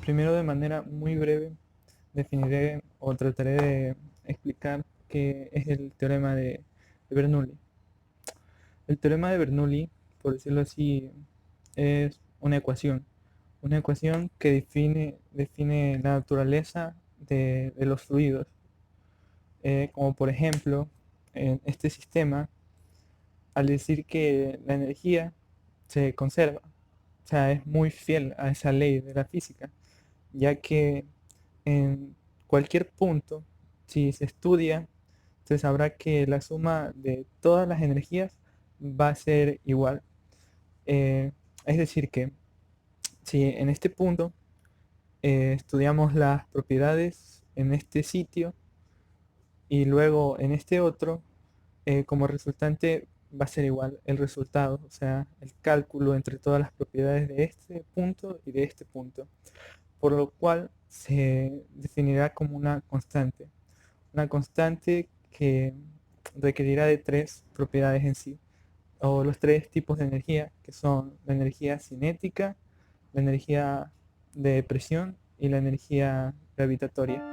Primero, de manera muy breve, definiré o trataré de explicar qué es el teorema de Bernoulli. El teorema de Bernoulli, por decirlo así, es una ecuación que define la naturaleza de los fluidos. Como por ejemplo, en este sistema, al decir que la energía se conserva, o sea, es muy fiel a esa ley de la física, ya que en cualquier punto, si se estudia, se sabrá que la suma de todas las energías va a ser igual. Eh, es decir, que si en este punto estudiamos las propiedades en este sitio y luego en este otro, como resultante va a ser igual el resultado, o sea, el cálculo entre todas las propiedades de este punto y de este punto, por lo cual se definirá como una constante que requerirá de tres propiedades en sí, o los tres tipos de energía, que son la energía cinética, la energía de presión y la energía gravitatoria.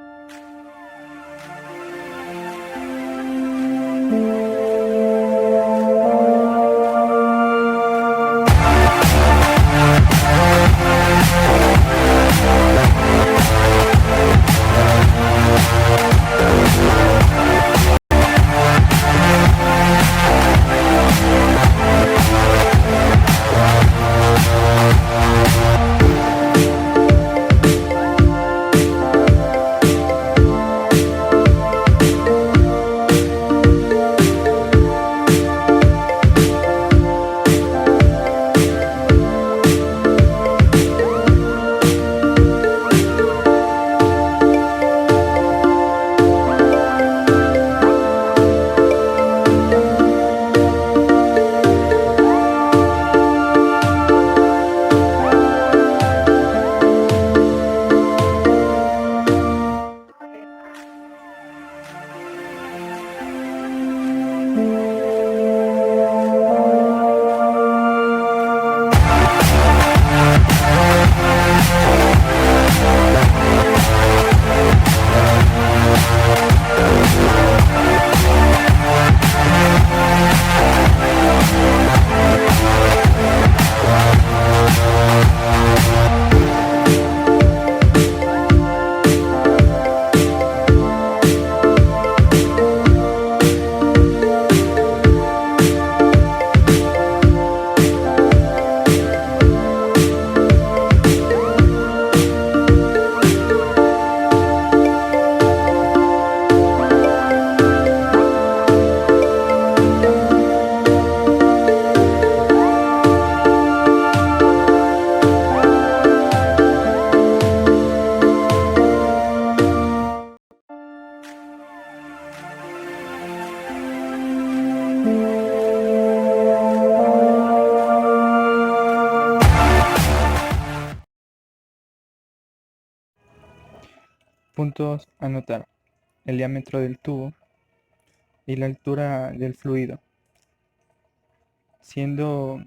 Puntos a notar: el diámetro del tubo y la altura del fluido, siendo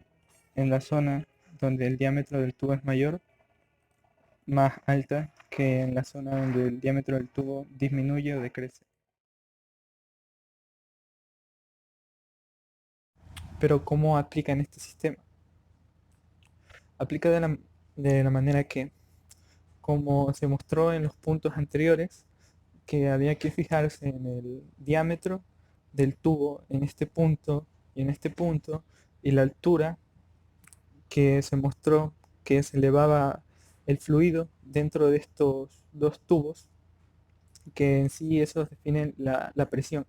en la zona donde el diámetro del tubo es mayor, más alta que en la zona donde el diámetro del tubo disminuye o decrece. Pero ¿cómo aplica en este sistema? Aplica de la manera que, como se mostró en los puntos anteriores, que había que fijarse en el diámetro del tubo en este punto y en este punto, y la altura que se mostró que se elevaba el fluido dentro de estos dos tubos, que en sí esos definen la presión.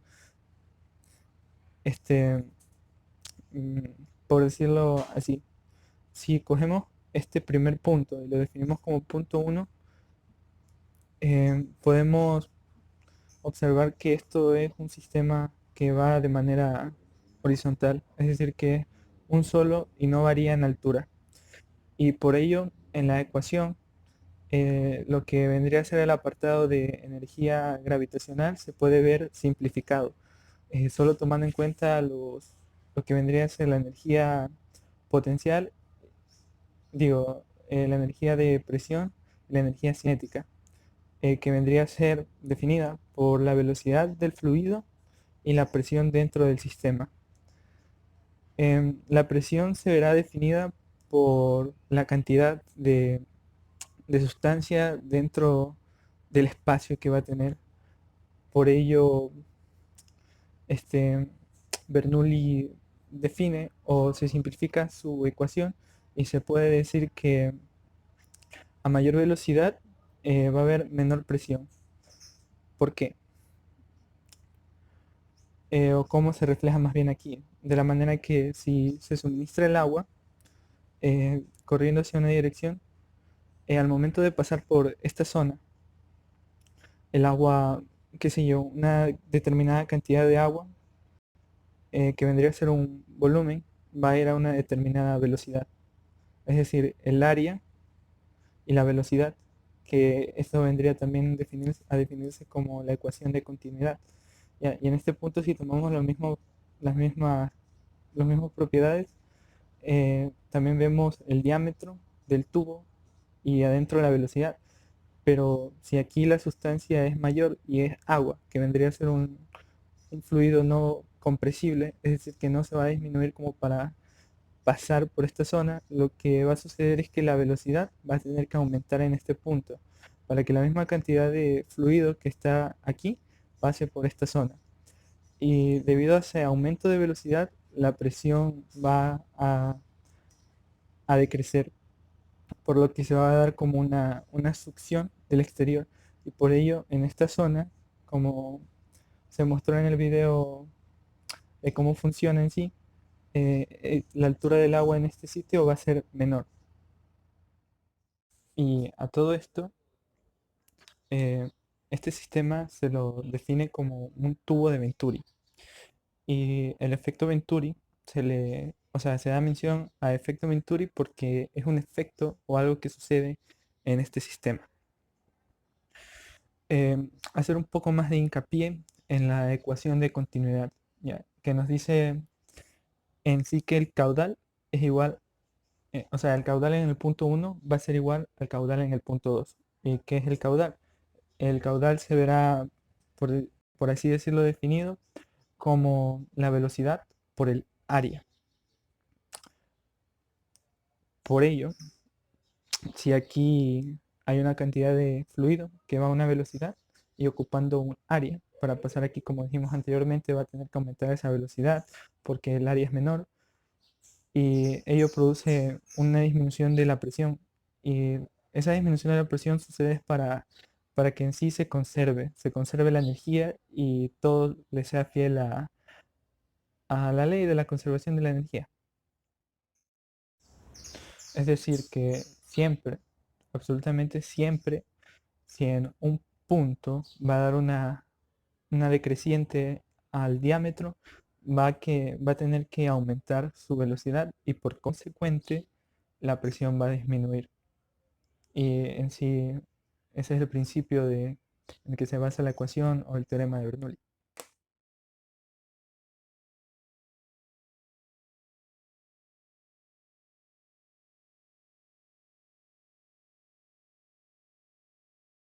Este, mm, por decirlo así, si cogemos este primer punto y lo definimos como punto uno, podemos observar que esto es un sistema que va de manera horizontal, es decir, que es un solo y no varía en altura. Y por ello, en la ecuación, lo que vendría a ser el apartado de energía gravitacional se puede ver simplificado, solo tomando en cuenta lo que vendría a ser la energía potencial, digo, la energía de presión la energía cinética, que vendría a ser definida por la velocidad del fluido y la presión dentro del sistema. La presión se verá definida por la cantidad de sustancia dentro del espacio que va a tener. Por ello, este, Bernoulli define o se simplifica su ecuación y se puede decir que a mayor velocidad va a haber menor presión. ¿Por qué? O cómo se refleja más bien aquí. De la manera que si se suministra el agua corriendo hacia una dirección, al momento de pasar por esta zona, el agua, qué sé yo, una determinada cantidad de agua, que vendría a ser un volumen, va a ir a una determinada velocidad. Es decir, el área y la velocidad, que esto vendría también a definirse como la ecuación de continuidad. Ya, y en este punto, si tomamos las mismas, las mismas propiedades, también vemos el diámetro del tubo y adentro la velocidad. Pero si aquí la sustancia es mayor y es agua, que vendría a ser un fluido no compresible, es decir, que no se va a disminuir como para pasar por esta zona, lo que va a suceder es que la velocidad va a tener que aumentar en este punto, para que la misma cantidad de fluido que está aquí pase por esta zona. Y debido a ese aumento de velocidad, la presión va a decrecer, por lo que se va a dar como una succión del exterior. Y por ello, en esta zona, como se mostró en el video de cómo funciona en sí, la altura del agua en este sitio va a ser menor. Y a todo esto, eh, este sistema se lo define como un tubo de Venturi. Y el efecto Venturi o sea, se da mención a efecto Venturi porque es un efecto o algo que sucede en este sistema. Hacer un poco más de hincapié en la ecuación de continuidad, ¿ya? Que nos dice en sí que el caudal es igual, o sea, el caudal en el punto 1 va a ser igual al caudal en el punto 2. ¿Y qué es el caudal? El caudal se verá, por, por así decirlo, definido como la velocidad por el área. Por ello, si aquí hay una cantidad de fluido que va a una velocidad y ocupando un área, para pasar aquí, como dijimos anteriormente, va a tener que aumentar esa velocidad porque el área es menor y ello produce una disminución de la presión. Y esa disminución de la presión sucede para que en sí se conserve la energía y todo le sea fiel a la ley de la conservación de la energía. Es decir, que siempre, absolutamente siempre, si en un punto va a dar una decreciente al diámetro, va a tener que aumentar su velocidad y por consecuente la presión va a disminuir. Y en sí, ese es el principio en el que se basa la ecuación o el teorema de Bernoulli.